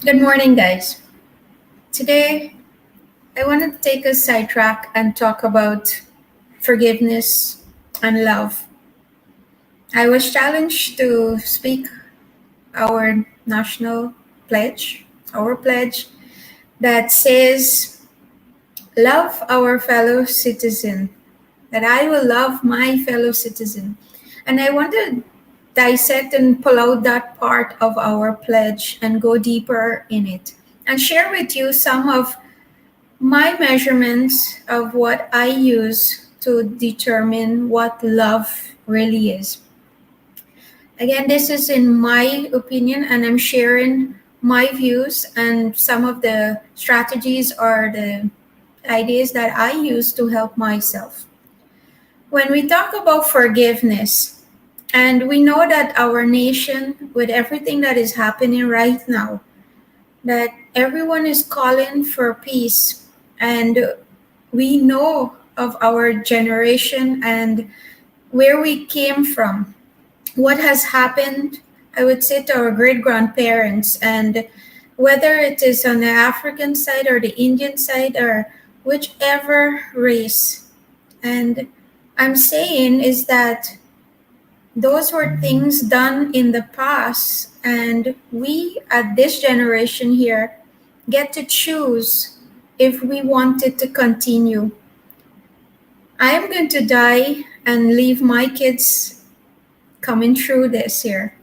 Good morning, guys. Today, I want to take a sidetrack and talk about forgiveness and love. I was challenged to speak our national pledge, our pledge that says, love our fellow citizen, that I will love my fellow citizen. And I want to dissect and pull out that part of our pledge and go deeper in it and share with you some of my measurements of what I use to determine what love really is. Again, this is in my opinion, and I'm sharing my views and some of the strategies or the ideas that I use to help myself. When we talk about forgiveness, and we know that our nation, with everything that is happening right now, that everyone is calling for peace, and we know of our generation and where we came from, what has happened, I would say, to our great grandparents, and whether it is on the African side or the Indian side or whichever race. And I'm saying is that those were things done in the past, and we at this generation here get to choose if we wanted to continue. I am going to die and leave my kids coming through this here.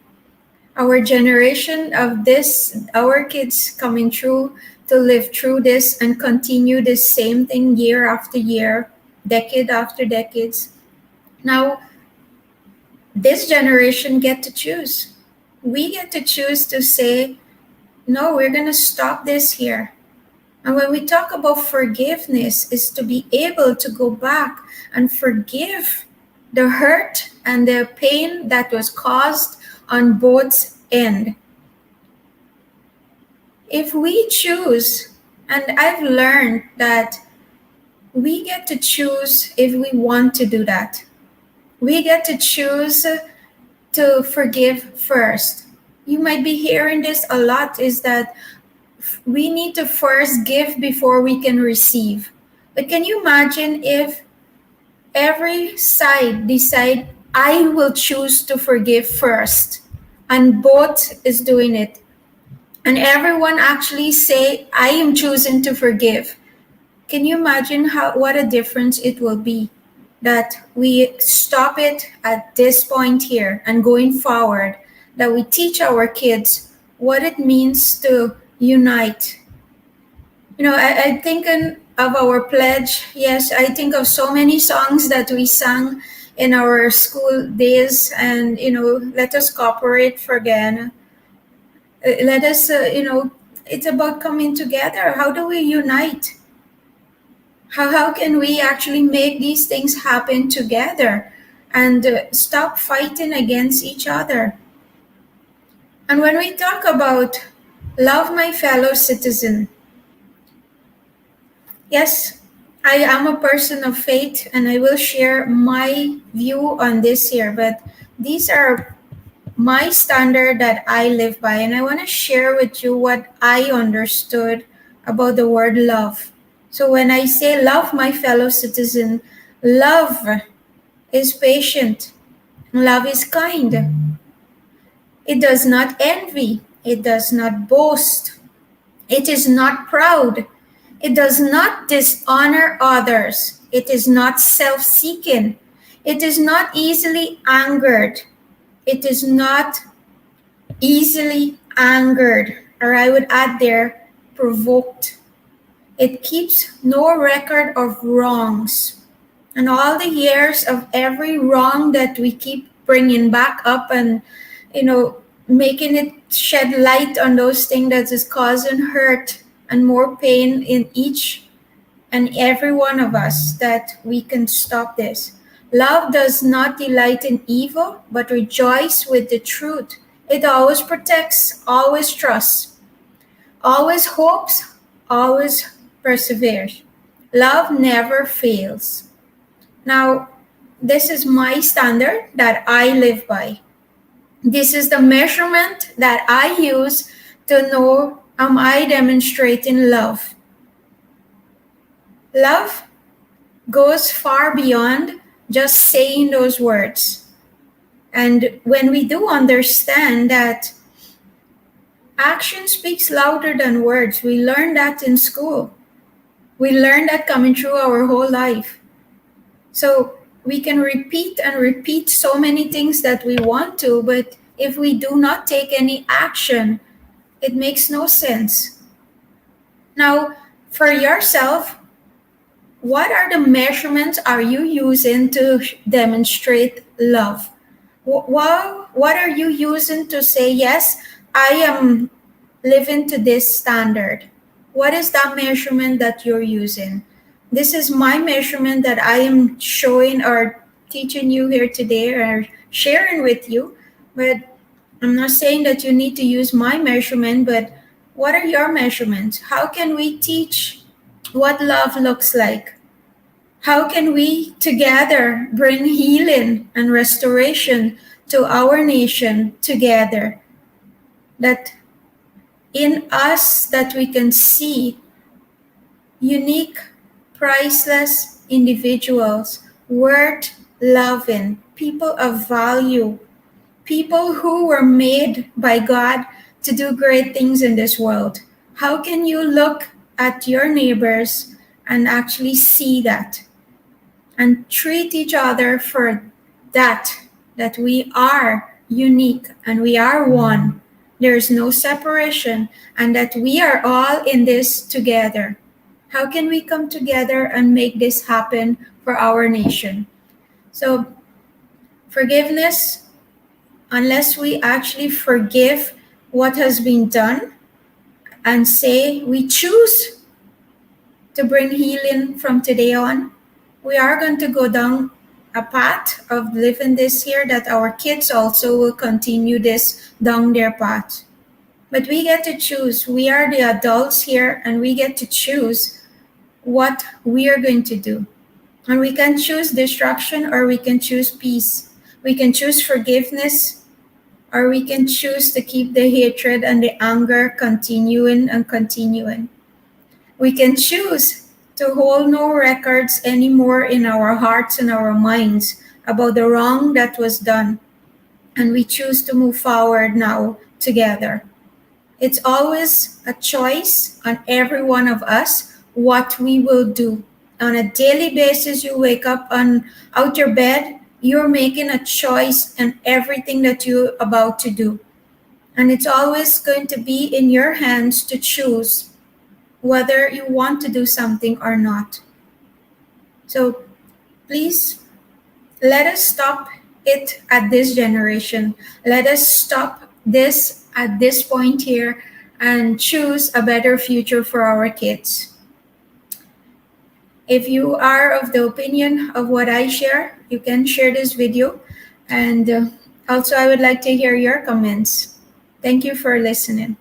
Our generation of this, our kids coming through to live through this and continue the same thing year after year, decade after decades. Now, this generation get to choose. We get to choose to say, no, we're going to stop this here. And when we talk about forgiveness, is to be able to go back and forgive the hurt and the pain that was caused on both ends. If we choose, and I've learned that we get to choose if we want to do that. We get to choose to forgive first. You might be hearing this a lot, is that we need to first give before we can receive. But can you imagine if every side decide, I will choose to forgive first, and both is doing it, and everyone actually say, I am choosing to forgive. Can you imagine what a difference it will be? That we stop it at this point here, and going forward, that we teach our kids what it means to unite. I think of our pledge. Yes, I think of so many songs that we sang in our school days, and let us cooperate for Ghana. Let us, it's about coming together. How do we unite? How can we actually make these things happen together and stop fighting against each other? And when we talk about love my fellow citizen, yes, I am a person of faith, and I will share my view on this here, but these are my standard that I live by, and I want to share with you what I understood about the word love. So when I say love my fellow citizen, love is patient, love is kind. It does not envy, it does not boast, it is not proud, it does not dishonor others, it is not self-seeking, it is not easily angered, it is not easily angered, or I would add there, provoked. It keeps no record of wrongs. And all the years of every wrong that we keep bringing back up, and, making it shed light on those things that is causing hurt and more pain in each and every one of us, that we can stop this. Love does not delight in evil, but rejoice with the truth. It always protects, always trusts, always hopes, always perseveres. Love never fails. Now, this is my standard that I live by. This is the measurement that I use to know am I demonstrating love? Love goes far beyond just saying those words. And when we do understand that action speaks louder than words, we learn that in school. We learn that coming through our whole life. So we can repeat and repeat so many things that we want to, but if we do not take any action, it makes no sense. Now, for yourself, what are the measurements are you using to demonstrate love? What are you using to say, yes, I am living to this standard? What is that measurement that you're using? This is my measurement that I am showing or teaching you here today or sharing with you. But I'm not saying that you need to use my measurement, but what are your measurements? How can we teach what love looks like? How can we together bring healing and restoration to our nation together? That in us that we can see unique, priceless individuals worth loving, people of value, people who were made by God to do great things in this world. How can you look at your neighbors and actually see that and treat each other for that we are unique and we are one? There is no separation, and that we are all in this together. How can we come together and make this happen for our nation? So, forgiveness, unless we actually forgive what has been done and say we choose to bring healing from today on, we are going to go down a path of living this here that our kids also will continue this down their path. But we get to choose. We are the adults here and we get to choose what we are going to do. And we can choose destruction or we can choose peace. We can choose forgiveness or we can choose to keep the hatred and the anger continuing and continuing. We can choose to hold no records anymore in our hearts and our minds about the wrong that was done. And we choose to move forward now together. It's always a choice on every one of us what we will do. On a daily basis, you wake up on out your bed, you're making a choice in everything that you're about to do. And it's always going to be in your hands to choose whether you want to do something or not. So please let us stop it at this generation. Let us stop this at this point here and choose a better future for our kids. If you are of the opinion of what I share, you can share this video. And also, I would like to hear your comments. Thank you for listening.